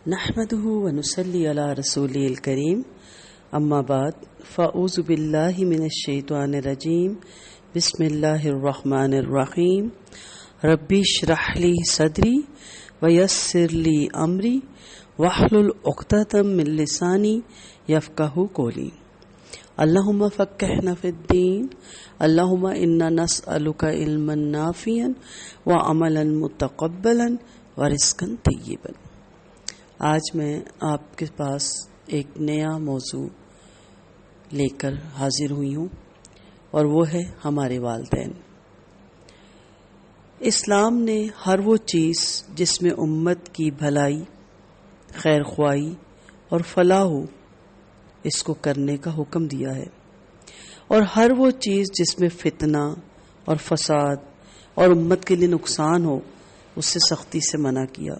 نحمده ونصلي على رسوله الكريم اما بعد فاعوذ بالله من الشیطان الرجیم بسم اللہ الرحمن الرحیم ربی اشرح لی صدری ویسر لی امری واحلل عقدۃ من لسانی یفقہوا قولی اللہم فقہنا فی الدین اللہم انا نسألک علما نافعا وعملا متقبلا ورزقا طیبا۔ آج میں آپ کے پاس ایک نیا موضوع لے کر حاضر ہوئی ہوں اور وہ ہے ہمارے والدین۔ اسلام نے ہر وہ چیز جس میں امت کی بھلائی، خیر خواہی اور فلاح ہو اس کو کرنے کا حکم دیا ہے، اور ہر وہ چیز جس میں فتنہ اور فساد اور امت کے لیے نقصان ہو اس سے سختی سے منع کیا۔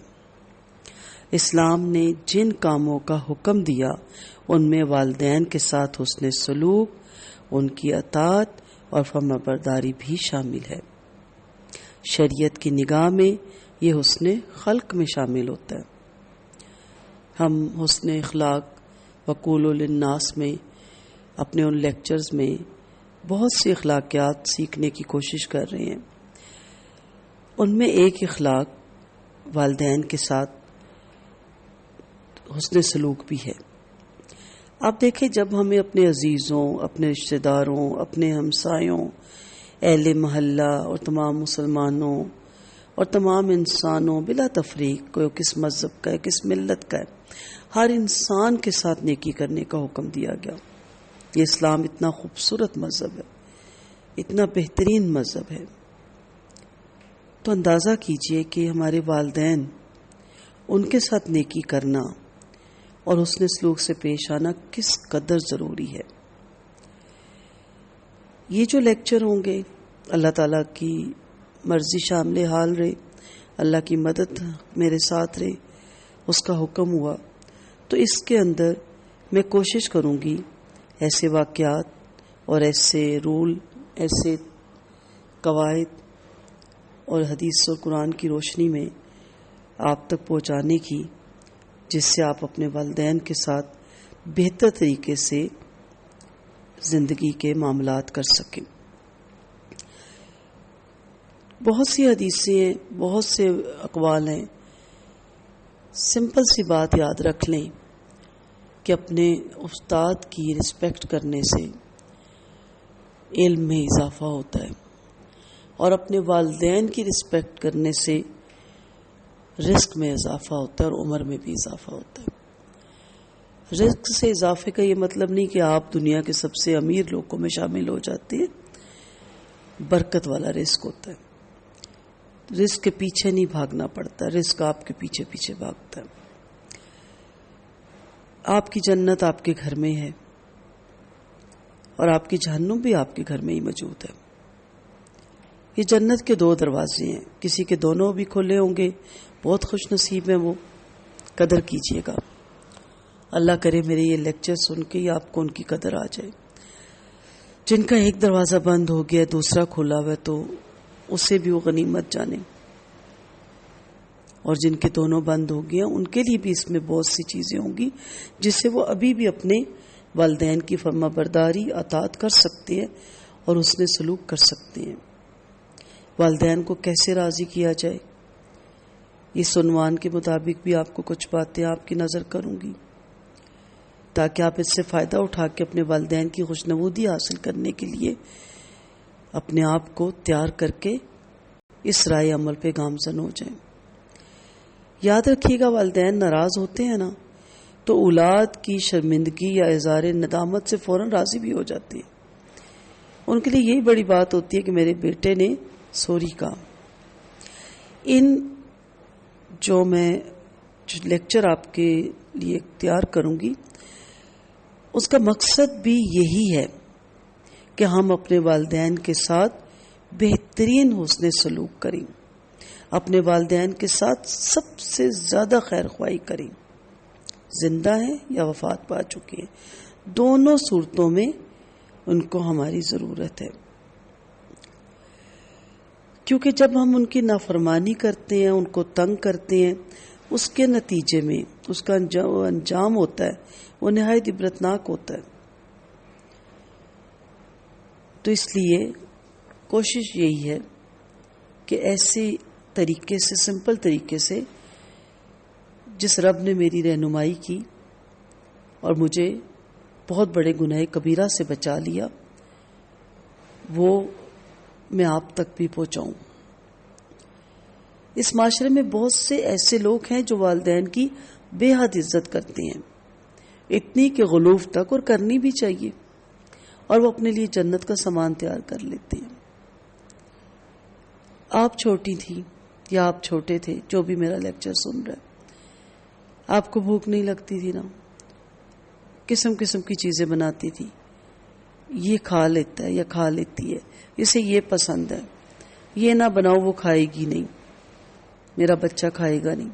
اسلام نے جن کاموں کا حکم دیا ان میں والدین کے ساتھ حسن سلوک، ان کی اطاعت اور فرمانبرداری بھی شامل ہے۔ شریعت کی نگاہ میں یہ حسن خلق میں شامل ہوتا ہے۔ ہم حسن اخلاق وقولوا للناس میں اپنے ان لیکچرز میں بہت سی اخلاقیات سیکھنے کی کوشش کر رہے ہیں۔ ان میں ایک اخلاق والدین کے ساتھ حسن سلوک بھی ہے۔ آپ دیکھیں، جب ہمیں اپنے عزیزوں، اپنے رشتہ داروں، اپنے ہمسایوں، اہل محلہ اور تمام مسلمانوں اور تمام انسانوں بلا تفریق، کوئی کس مذہب کا ہے، کس ملت کا ہے، ہر انسان کے ساتھ نیکی کرنے کا حکم دیا گیا۔ یہ اسلام اتنا خوبصورت مذہب ہے، اتنا بہترین مذہب ہے، تو اندازہ کیجئے کہ ہمارے والدین، ان کے ساتھ نیکی کرنا اور حسن سلوک سے پیش آنا کس قدر ضروری ہے۔ یہ جو لیکچر ہوں گے، اللہ تعالیٰ کی مرضی شامل حال رہے، اللہ کی مدد میرے ساتھ رہے، اس کا حکم ہوا تو اس کے اندر میں کوشش کروں گی ایسے واقعات اور ایسے رول، ایسے قواعد اور حدیث اور قرآن کی روشنی میں آپ تک پہنچانے کی، جس سے آپ اپنے والدین کے ساتھ بہتر طریقے سے زندگی کے معاملات کر سکیں۔ بہت سی حدیثیں ہیں، بہت سے اقوال ہیں، سمپل سی بات یاد رکھ لیں کہ اپنے استاد کی رسپیکٹ کرنے سے علم میں اضافہ ہوتا ہے، اور اپنے والدین کی رسپیکٹ کرنے سے رزق میں اضافہ ہوتا ہے اور عمر میں بھی اضافہ ہوتا ہے۔ رزق سے اضافے کا یہ مطلب نہیں کہ آپ دنیا کے سب سے امیر لوگوں میں شامل ہو جاتے ہیں، برکت والا رزق ہوتا ہے، رزق کے پیچھے نہیں بھاگنا پڑتا، رزق آپ کے پیچھے پیچھے بھاگتا ہے۔ آپ کی جنت آپ کے گھر میں ہے اور آپ کی جہنم بھی آپ کے گھر میں ہی موجود ہے۔ یہ جنت کے دو دروازے ہیں، کسی کے دونوں بھی کھلے ہوں گے، بہت خوش نصیب ہیں، وہ قدر کیجئے گا۔ اللہ کرے میرے یہ لیکچر سن کے ہی آپ کو ان کی قدر آ جائے۔ جن کا ایک دروازہ بند ہو گیا، دوسرا کھلا ہوا ہے، تو اسے بھی وہ غنیمت جانیں، اور جن کے دونوں بند ہو گئے ان کے لیے بھی اس میں بہت سی چیزیں ہوں گی جس سے وہ ابھی بھی اپنے والدین کی فرما برداری اطاعت کر سکتے ہیں اور حسن سلوک کر سکتے ہیں۔ والدین کو کیسے راضی کیا جائے، اس عنوان کے مطابق بھی آپ کو کچھ باتیں آپ کی نظر کروں گی، تاکہ آپ اس سے فائدہ اٹھا کے اپنے والدین کی خوشنودی حاصل کرنے کے لیے اپنے آپ کو تیار کر کے اس رائے عمل پہ گامزن ہو جائیں۔ یاد رکھیے گا، والدین ناراض ہوتے ہیں نا تو اولاد کی شرمندگی یا اظہار ندامت سے فوراً راضی بھی ہو جاتے ہیں۔ ان کے لیے یہی بڑی بات ہوتی ہے کہ میرے بیٹے نے سوری کہا۔ جو میں لیکچر آپ کے لیے اختیار کروں گی، اس کا مقصد بھی یہی ہے کہ ہم اپنے والدین کے ساتھ بہترین حسن سلوک کریں، اپنے والدین کے ساتھ سب سے زیادہ خیر خواہی کریں، زندہ ہیں یا وفات پا چکے ہیں، دونوں صورتوں میں ان کو ہماری ضرورت ہے۔ کیونکہ جب ہم ان کی نافرمانی کرتے ہیں، ان کو تنگ کرتے ہیں، اس کے نتیجے میں اس کا انجام ہوتا ہے وہ نہایت عبرتناک ہوتا ہے. تو اس لیے کوشش یہی ہے کہ ایسے طریقے سے، سمپل طریقے سے، جس رب نے میری رہنمائی کی اور مجھے بہت بڑے گناہ کبیرہ سے بچا لیا، وہ میں آپ تک بھی پہنچاؤں. اس معاشرے میں بہت سے ایسے لوگ ہیں جو والدین کی بے حد عزت کرتے ہیں، اتنی کہ غلوف تک، اور کرنی بھی چاہیے، اور وہ اپنے لیے جنت کا سامان تیار کر لیتے ہیں. آپ چھوٹی تھی یا آپ چھوٹے تھے جو بھی میرا لیکچر سن رہا ہے، آپ کو بھوک نہیں لگتی تھی نا؟ قسم قسم کی چیزیں بناتی تھی، یہ کھا لیتا ہے یا کھا لیتی ہے، اسے یہ پسند ہے، یہ نہ بناؤ وہ کھائے گی نہیں، میرا بچہ کھائے گا نہیں.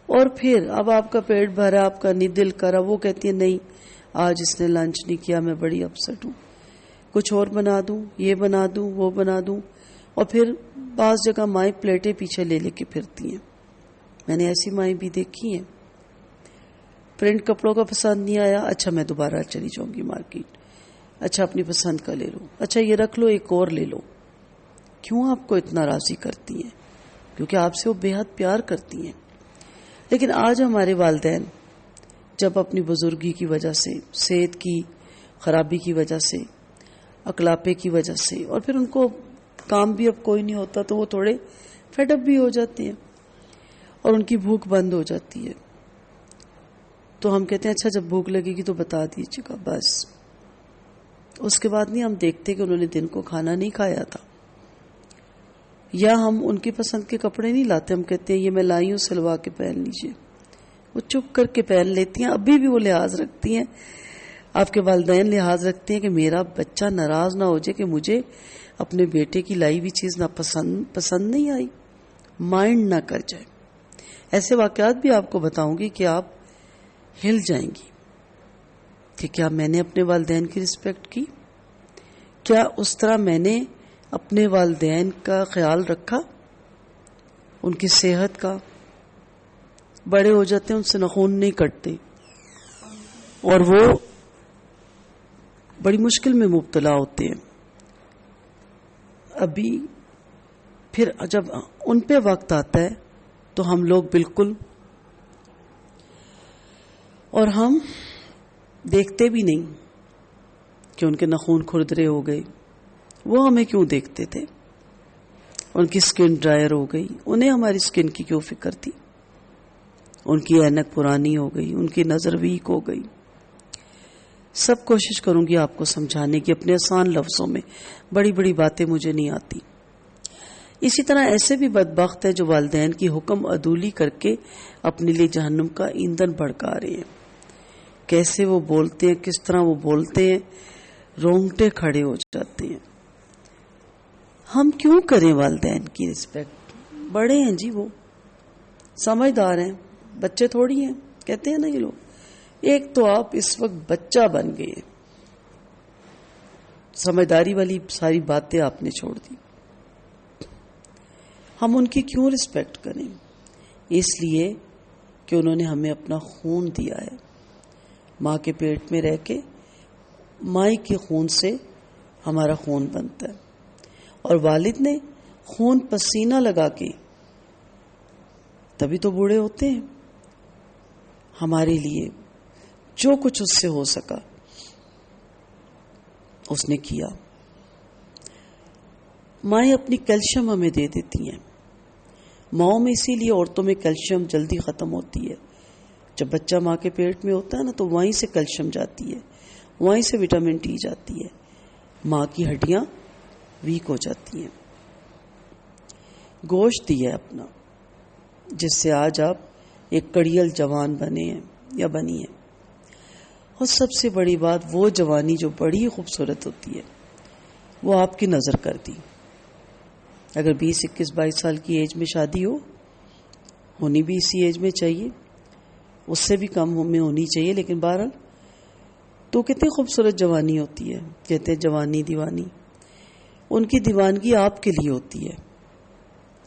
اور پھر اب آپ کا پیٹ بھرا، آپ کا نہیں دل کرا، وہ کہتی ہے نہیں آج اس نے لنچ نہیں کیا، میں بڑی اپسٹ ہوں، کچھ اور بنا دوں، یہ بنا دوں، وہ بنا دوں. اور پھر بعض جگہ مائیں پلیٹیں پیچھے لے لے کے پھرتی ہیں. میں نے ایسی مائیں بھی دیکھی ہیں. پرنٹ کپڑوں کا پسند نہیں آیا، اچھا میں دوبارہ چلی جاؤں گی مارکیٹ، اچھا اپنی پسند کا لے لو، اچھا یہ رکھ لو ایک اور لے لو. کیوں آپ کو اتنا راضی کرتی ہیں؟ کیونکہ آپ سے وہ بے حد پیار کرتی ہیں. لیکن آج ہمارے والدین جب اپنی بزرگی کی وجہ سے، صحت کی خرابی کی وجہ سے، اکلاپے کی وجہ سے، اور پھر ان کو کام بھی اب کوئی نہیں ہوتا تو وہ تھوڑے فیڈ اپ بھی ہو جاتے ہیں اور ان کی بھوک بند ہو جاتی ہے. تو ہم کہتے ہیں اچھا جب بھوک لگے گی تو بتا دیجیے گا، بس اس کے بعد نہیں ہم دیکھتے کہ انہوں نے دن کو کھانا نہیں کھایا تھا. یا ہم ان کی پسند کے کپڑے نہیں لاتے، ہم کہتے ہیں یہ میں لائی ہوں سلوا کے پہن لیجیے، وہ چپ کر کے پہن لیتی ہیں. ابھی بھی وہ لحاظ رکھتی ہیں، آپ کے والدین لحاظ رکھتے ہیں کہ میرا بچہ ناراض نہ ہو جائے کہ مجھے اپنے بیٹے کی لائی ہوئی چیز نہ پسند نہیں آئی، مائنڈ نہ کر جائے. ایسے واقعات بھی آپ کو بتاؤں گی کہ آپ ہل جائیں گی کہ کیا میں نے اپنے والدین کی رسپیکٹ کی، کیا اس طرح میں نے اپنے والدین کا خیال رکھا، ان کی صحت کا. بڑے ہو جاتے ہیں ان سے ناخن نہیں کٹتے اور وہ بڑی مشکل میں مبتلا ہوتے ہیں. ابھی پھر جب ان پہ وقت آتا ہے تو ہم لوگ بالکل، اور ہم دیکھتے بھی نہیں کہ ان کے ناخن کھردرے ہو گئے. وہ ہمیں کیوں دیکھتے تھے؟ ان کی سکن ڈرائر ہو گئی، انہیں ہماری سکن کی کیوں فکر تھی؟ ان کی اینک پرانی ہو گئی، ان کی نظر ویک ہو گئی. سب کوشش کروں گی آپ کو سمجھانے کی اپنے آسان لفظوں میں، بڑی بڑی باتیں مجھے نہیں آتی. اسی طرح ایسے بھی بدبخت ہیں جو والدین کی حکم عدولی کر کے اپنے لیے جہنم کا ایندھن بھڑکا رہے ہیں. کیسے وہ بولتے ہیں، کس طرح وہ بولتے ہیں، رونگٹے کھڑے ہو جاتے ہیں. ہم کیوں کریں والدین کی رسپیکٹ؟ بڑے ہیں جی، وہ سمجھدار ہیں، بچے تھوڑی ہیں. کہتے ہیں نا یہ لوگ، ایک تو آپ اس وقت بچہ بن گئے، سمجھداری والی ساری باتیں آپ نے چھوڑ دی. ہم ان کی کیوں رسپیکٹ کریں؟ اس لیے کہ انہوں نے ہمیں اپنا خون دیا ہے. ماں کے پیٹ میں رہ کے ماں کے خون سے ہمارا خون بنتا ہے، اور والد نے خون پسینہ لگا کے تبھی تو بوڑھے ہوتے ہیں. ہمارے لیے جو کچھ اس سے ہو سکا اس نے کیا. مائیں اپنی کیلشیم ہمیں دے دیتی ہیں. ماؤں میں اسی لیے عورتوں میں کیلشیم جلدی ختم ہوتی ہے. جب بچہ ماں کے پیٹ میں ہوتا ہے نا تو وہیں سے کیلشیم جاتی ہے، وہیں سے وٹامن ڈی جاتی ہے، ماں کی ہڈیاں ویک ہو جاتی ہیں. گوشت دیا اپنا جس سے آج آپ ایک کڑیل جوان بنے ہیں یا بنی ہیں. اور سب سے بڑی بات، وہ جوانی جو بڑی خوبصورت ہوتی ہے وہ آپ کی نظر کر دی. اگر 20, 21, 22 سال کی ایج میں شادی ہونی بھی اسی ایج میں چاہیے، اس سے بھی کم میں ہونی چاہیے، لیکن بہرحال تو کتنی خوبصورت جوانی ہوتی ہے. کہتے ہیں جوانی دیوانی. ان کی دیوانگی آپ کے لیے ہوتی ہے،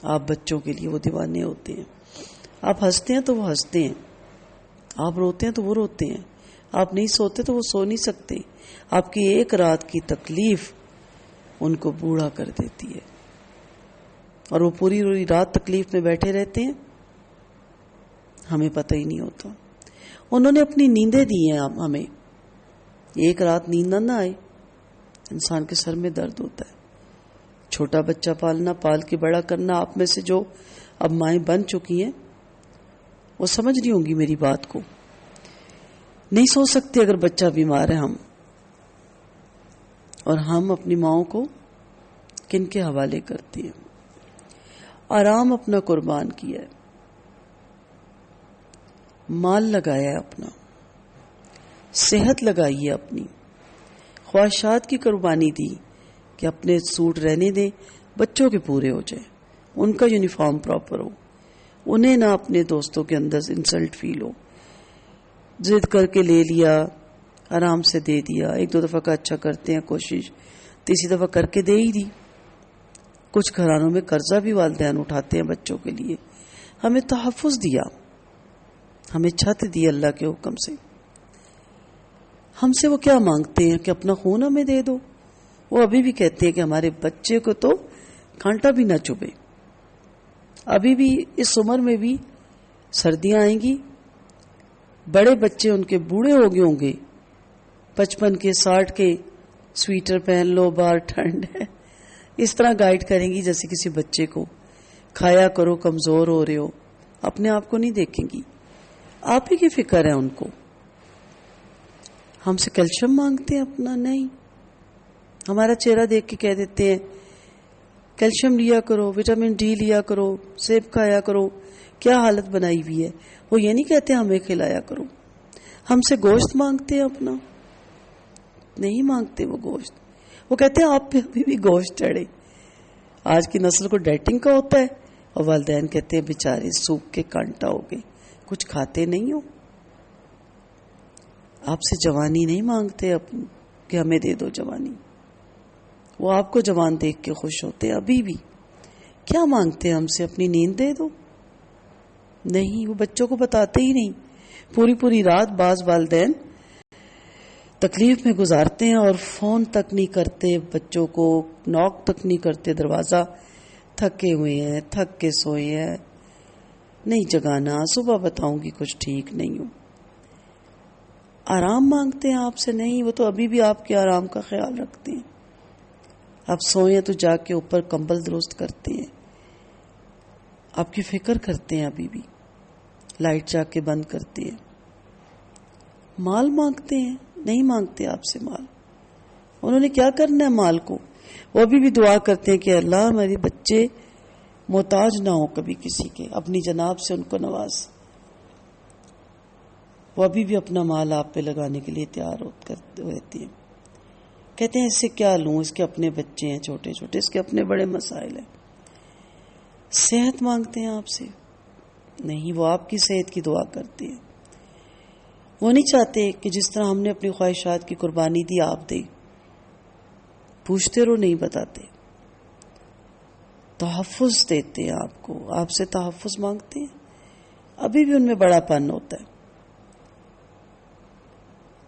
آپ بچوں کے لیے وہ دیوانے ہوتے ہیں. آپ ہنستے ہیں تو وہ ہنستے ہیں، آپ روتے ہیں تو وہ روتے ہیں، آپ نہیں سوتے تو وہ سو نہیں سکتے. آپ کی ایک رات کی تکلیف ان کو بوڑھا کر دیتی ہے، اور وہ پوری رات تکلیف میں بیٹھے رہتے ہیں، ہمیں پتہ ہی نہیں ہوتا. انہوں نے اپنی نیندیں دی ہیں ہمیں. ایک رات نیند نہ آئے، انسان کے سر میں درد ہوتا ہے. چھوٹا بچہ پالنا، پال کے بڑا کرنا، آپ میں سے جو اب مائیں بن چکی ہیں وہ سمجھ نہیں ہوں گی میری بات کو. نہیں سو سکتے اگر بچہ بیمار ہے ہم، اور ہم اپنی ماؤں کو کن کے حوالے کرتے ہیں. آرام اپنا قربان کیا ہے، مال لگایا ہے اپنا، صحت لگائی ہے اپنی، خواہشات کی قربانی دی کہ اپنے سوٹ رہنے دیں، بچوں کے پورے ہو جائیں، ان کا یونیفارم پراپر ہو، انہیں نہ اپنے دوستوں کے اندر انسلٹ فیل ہو. ضد کر کے لے لیا، آرام سے دے دیا، ایک دو دفعہ کا اچھا کرتے ہیں کوشش، تیسری دفعہ کر کے دے ہی دی. کچھ گھرانوں میں قرضہ بھی والدین اٹھاتے ہیں بچوں کے لیے. ہمیں تحفظ دیا، ہمیں چھت دی اللہ کے حکم سے. ہم سے وہ کیا مانگتے ہیں کہ اپنا خون ہمیں دے دو. وہ ابھی بھی کہتے ہیں کہ ہمارے بچے کو تو کانٹا بھی نہ چبھے. ابھی بھی اس عمر میں بھی سردیاں آئیں گی، بڑے بچے ان کے بوڑھے ہو گئے ہوں گے، 55 کے 60 کے، سویٹر پہن لو، باہر ٹھنڈ ہے، اس طرح گائیڈ کریں گی جیسے کسی بچے کو. کھایا کرو، کمزور ہو رہے ہو، اپنے آپ کو نہیں دیکھیں گی، آپ ہی کی فکر ہے ان کو. ہم سے کیلشیم مانگتے ہیں اپنا، نہیں. ہمارا چہرہ دیکھ کے کہہ دیتے ہیں کیلشیم لیا کرو، وٹامن ڈی لیا کرو، سیب کھایا کرو. کیا حالت بنائی ہوئی ہے. وہ یہ نہیں کہتے ہمیں کھلایا کرو. ہم سے گوشت مانگتے ہیں اپنا، نہیں مانگتے وہ گوشت. وہ کہتے ہیں آپ پہ ابھی بھی گوشت چڑھے. آج کی نسل کو ڈیٹنگ کا ہوتا ہے، اور والدین کہتے ہیں بیچارے سوکھ کے کانٹا ہو گئے، کچھ کھاتے نہیں ہو. آپ سے جوانی نہیں مانگتے کہ ہمیں دے دو جوانی. وہ آپ کو جوان دیکھ کے خوش ہوتے ہیں. ابھی بھی کیا مانگتے ہیں ہم سے؟ اپنی نیند دے دو. نہیں، وہ بچوں کو بتاتے ہی نہیں. پوری رات بعض والدین تکلیف میں گزارتے ہیں اور فون تک نہیں کرتے، بچوں کو ناک تک نہیں کرتے دروازہ. تھکے ہوئے ہیں، تھک کے سوئے ہیں، نہیں جگانا، صبح بتاؤں گی کچھ ٹھیک نہیں ہوں. آرام مانگتے ہیں آپ سے. نہیں، وہ تو ابھی بھی آپ کے آرام کا خیال رکھتے ہیں. آپ سوئیں تو جا کے اوپر کمبل درست کرتے ہیں، آپ کی فکر کرتے ہیں. ابھی بھی لائٹ جا کے بند کرتے ہیں. مال مانگتے ہیں، نہیں مانگتے آپ سے مال. انہوں نے کیا کرنا ہے مال کو؟ وہ ابھی بھی دعا کرتے ہیں کہ اللہ ہمارے بچے محتاج نہ ہو کبھی کسی کے، اپنی جناب سے ان کو نواز. وہ ابھی بھی اپنا مال آپ پہ لگانے کے لیے تیار رہتے ہیں. کہتے ہیں اس سے کیا لوں، اس کے اپنے بچے ہیں چھوٹے چھوٹے، اس کے اپنے بڑے مسائل ہیں. صحت مانگتے ہیں آپ سے. نہیں، وہ آپ کی صحت کی دعا کرتے ہیں. وہ نہیں چاہتے کہ جس طرح ہم نے اپنی خواہشات کی قربانی دی آپ دے. پوچھتے رہو، نہیں بتاتے. تحفظ دیتے ہیں آپ کو، آپ سے تحفظ مانگتے ہیں. ابھی بھی ان میں بڑا پن ہوتا ہے.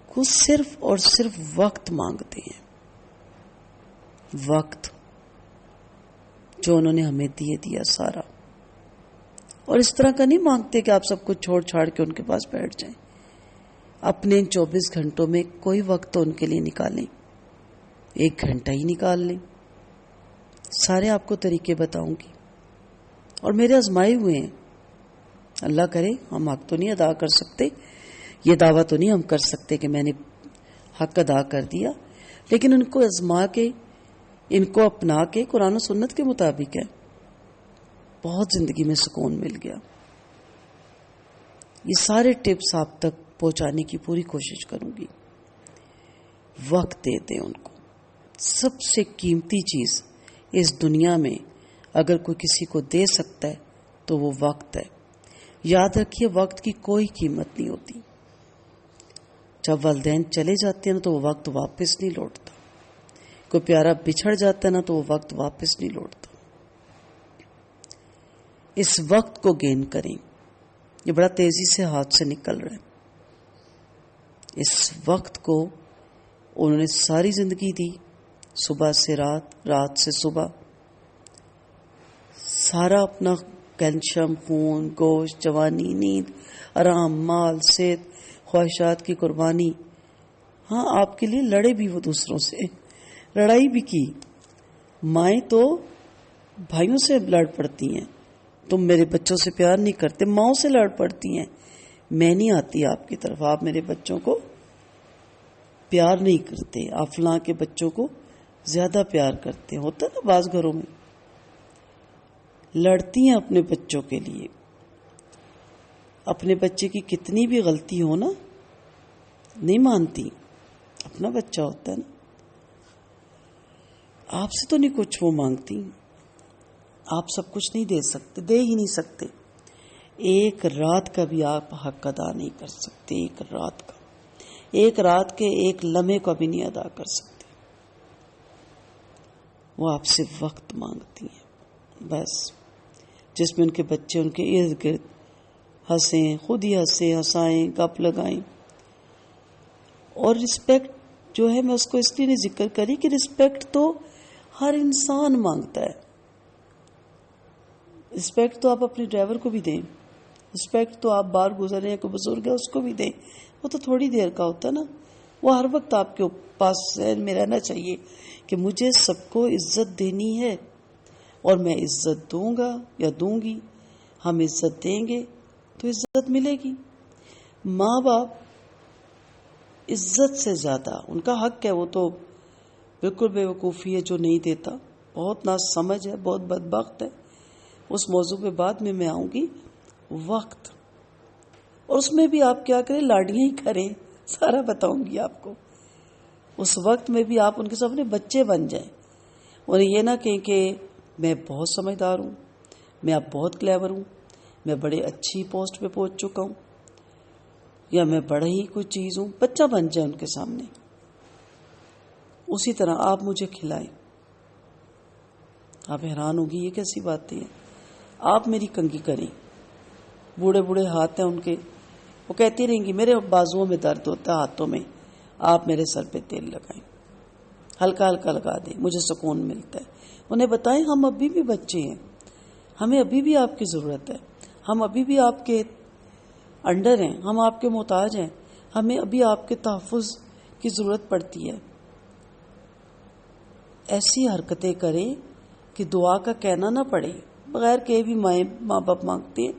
وہ صرف اور صرف وقت مانگتے ہیں، وقت جو انہوں نے ہمیں دیا سارا. اور اس طرح کا نہیں مانگتے کہ آپ سب کچھ چھوڑ چھاڑ کے ان کے پاس بیٹھ جائیں. اپنے 24 گھنٹوں میں کوئی وقت تو ان کے لیے نکالیں، 1 گھنٹہ ہی نکال لیں. سارے آپ کو طریقے بتاؤں گی، اور میرے آزمائے ہوئے ہیں. اللہ کرے ہم حق تو نہیں ادا کر سکتے، یہ دعویٰ تو نہیں ہم کر سکتے کہ میں نے حق ادا کر دیا، لیکن ان کو آزما کے، ان کو اپنا کے قرآن و سنت کے مطابق ہے. بہت زندگی میں سکون مل گیا. یہ سارے ٹپس آپ تک پہنچانے کی پوری کوشش کروں گی. وقت دیتے ان کو. سب سے قیمتی چیز اس دنیا میں اگر کوئی کسی کو دے سکتا ہے تو وہ وقت ہے. یاد رکھیے وقت کی کوئی قیمت نہیں ہوتی. جب والدین چلے جاتے ہیں نا تو وہ وقت واپس نہیں لوٹتا. کوئی پیارا بچھڑ جاتا ہے نا تو وہ وقت واپس نہیں لوٹتا. اس وقت کو گین کریں. یہ بڑا تیزی سے ہاتھ سے نکل رہا ہے. اس وقت کو انہوں نے ساری زندگی دی، صبح سے رات، رات سے صبح، سارا اپنا کیلشیم، خون، گوشت، جوانی، نیند، آرام، مال، صحت، خواہشات کی قربانی. ہاں آپ کے لیے لڑے بھی وہ دوسروں سے، لڑائی بھی کی. مائیں تو بھائیوں سے لڑ پڑتی ہیں، تم میرے بچوں سے پیار نہیں کرتے، ماؤں سے لڑ پڑتی ہیں، میں نہیں آتی آپ کی طرف، آپ میرے بچوں کو پیار نہیں کرتے، آپ فلاں کے بچوں کو زیادہ پیار کرتے. ہوتا نا بعض گھروں میں، لڑتی ہیں اپنے بچوں کے لیے. اپنے بچے کی کتنی بھی غلطی ہو نا، نہیں مانتی، اپنا بچہ ہوتا ہے نا. آپ سے تو نہیں کچھ وہ مانگتی، آپ سب کچھ نہیں دے سکتے، دے ہی نہیں سکتے. ایک رات کا بھی آپ حق ادا نہیں کر سکتے، ایک رات کے ایک لمحے کو بھی نہیں ادا کر سکتے. وہ آپ سے وقت مانگتی ہیں بس، جس میں ان کے بچے ان کے ارد گرد ہنسیں، خود ہی ہنسائیں، گپ لگائیں. اور رسپیکٹ جو ہے، میں اس کو اس لیے نہیں ذکر کری کہ رسپیکٹ تو ہر انسان مانگتا ہے. رسپیکٹ تو آپ اپنے ڈرائیور کو بھی دیں، رسپیکٹ تو آپ باہر گزر رہے ہیں، کوئی بزرگ ہے اس کو بھی دیں. وہ تو تھوڑی دیر کا ہوتا ہے نا. وہ ہر وقت آپ کے پاس ذہن میں رہنا چاہیے کہ مجھے سب کو عزت دینی ہے، اور میں عزت دوں گا یا دوں گی. ہم عزت دیں گے تو عزت ملے گی. ماں باپ عزت سے زیادہ ان کا حق ہے، وہ تو بالکل بے وقوفی ہے جو نہیں دیتا، بہت ناسمجھ ہے، بہت بدبخت ہے. اس موضوع پہ بعد میں آؤں گی. وقت، اور اس میں بھی آپ کیا کریں، لاڈیاں ہی کریں، سارا بتاؤں گی آپ کو. اس وقت میں بھی آپ ان کے سامنے بچے بن جائیں. انہیں یہ نہ کہیں کہ میں بہت سمجھدار ہوں، میں اب بہت کلیور ہوں، میں بڑے اچھی پوسٹ پہ پہنچ چکا ہوں، یا میں بڑا ہی کوئی چیز ہوں. بچہ بن جائے ان کے سامنے. اسی طرح آپ مجھے کھلائیں. آپ حیران ہوگی یہ کیسی باتیں ہیں. آپ میری کنگھی کریں. بوڑھے بوڑھے ہاتھ ہیں ان کے، وہ کہتی رہیں گی میرے بازوؤں میں درد ہوتا ہے، ہاتھوں میں، آپ میرے سر پہ تیل لگائیں، ہلکا ہلکا لگا دیں، مجھے سکون ملتا ہے. انہیں بتائیں ہم ابھی بھی بچے ہیں، ہمیں ابھی بھی آپ کی ضرورت ہے، ہم ابھی بھی آپ کے انڈر ہیں، ہم آپ کے محتاج ہیں، ہمیں ابھی آپ کے تحفظ کی ضرورت پڑتی ہے. ایسی حرکتیں کریں کہ دعا کا کہنا نہ پڑے، بغیر کہ بھی ماں باپ مانگتے ہیں.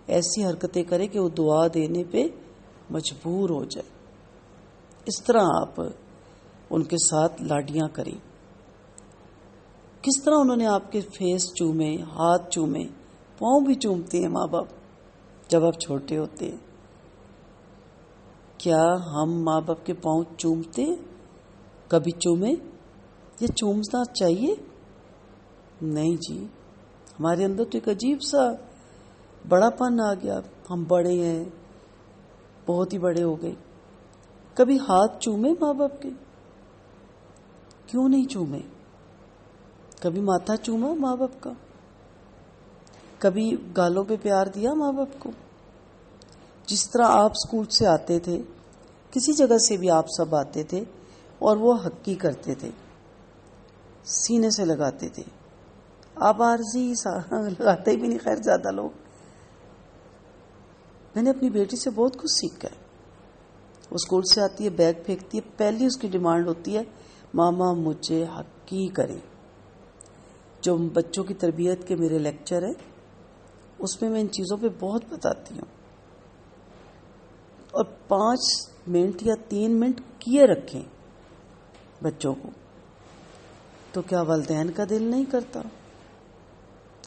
ایسی حرکتیں کریں کہ وہ دعا دینے پہ مجبور ہو جائے. اس طرح آپ ان کے ساتھ لاڈیاں کریں. کس طرح انہوں نے آپ کے فیس چومے، ہاتھ چومے، پاؤں بھی چومتے ہیں ماں باپ جب آپ چھوٹے ہوتے ہیں. کیا ہم ماں باپ کے پاؤں چومتے ہیں؟ کبھی چومے؟ یہ چومنا چاہیے؟ نہیں جی. ہمارے اندر تو ایک عجیب سا بڑا پن آ گیا، ہم بڑے ہیں، بہت ہی بڑے ہو گئے. کبھی ہاتھ چومے ماں باپ کے؟ کیوں نہیں چومے؟ کبھی ماتھا چوما ماں باپ کا؟ کبھی گالوں پہ پیار دیا ماں باپ کو؟ جس طرح آپ اسکول سے آتے تھے، کسی جگہ سے بھی آپ سب آتے تھے اور وہ حقی کرتے تھے، سینے سے لگاتے تھے. آپ عارضی لگاتے ہی بھی نہیں، خیر زیادہ لوگ. میں نے اپنی بیٹی سے بہت کچھ سیکھا ہے. وہ اسکول سے آتی ہے، بیگ پھینکتی ہے، پہلی اس کی ڈیمانڈ ہوتی ہے ماما مجھے حقی کریں. جو بچوں کی تربیت کے میرے لیکچر ہیں اس میں ان چیزوں پہ بہت بتاتی ہوں. اور 5 منٹ یا 3 منٹ کیے رکھیں بچوں کو. تو کیا والدین کا دل نہیں کرتا؟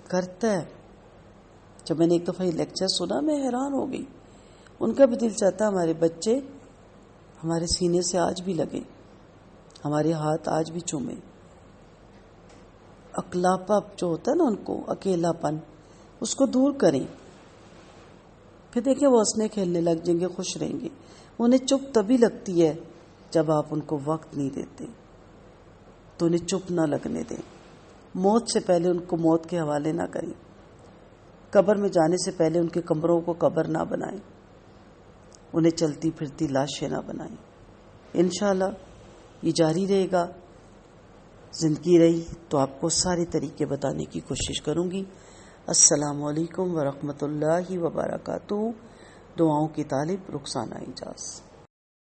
کرتا ہے. جب میں نے ایک دفعہ یہ لیکچر سنا میں حیران ہو گئی. ان کا بھی دل چاہتا ہمارے بچے ہمارے سینے سے آج بھی لگے، ہمارے ہاتھ آج بھی چومے. اکلاپا جو ہوتا ہے نا ان کو، اکیلا پن، اس کو دور کریں. پھر دیکھیں وہ ہنسنے کھیلنے لگ جائیں گے، خوش رہیں گے. انہیں چپ تبھی لگتی ہے جب آپ ان کو وقت نہیں دیتے. تو انہیں چپ نہ لگنے دیں. موت سے پہلے ان کو موت کے حوالے نہ کریں. قبر میں جانے سے پہلے ان کے کمروں کو قبر نہ بنائیں. انہیں چلتی پھرتی لاشیں نہ بنائیں۔ انشاءاللہ یہ جاری رہے گا، زندگی رہی تو آپ کو سارے طریقے بتانے کی کوشش کروں گی۔ السلام علیکم ورحمۃ اللہ وبرکاتہ۔ دعاؤں کی طالب رخسانہ اجاز۔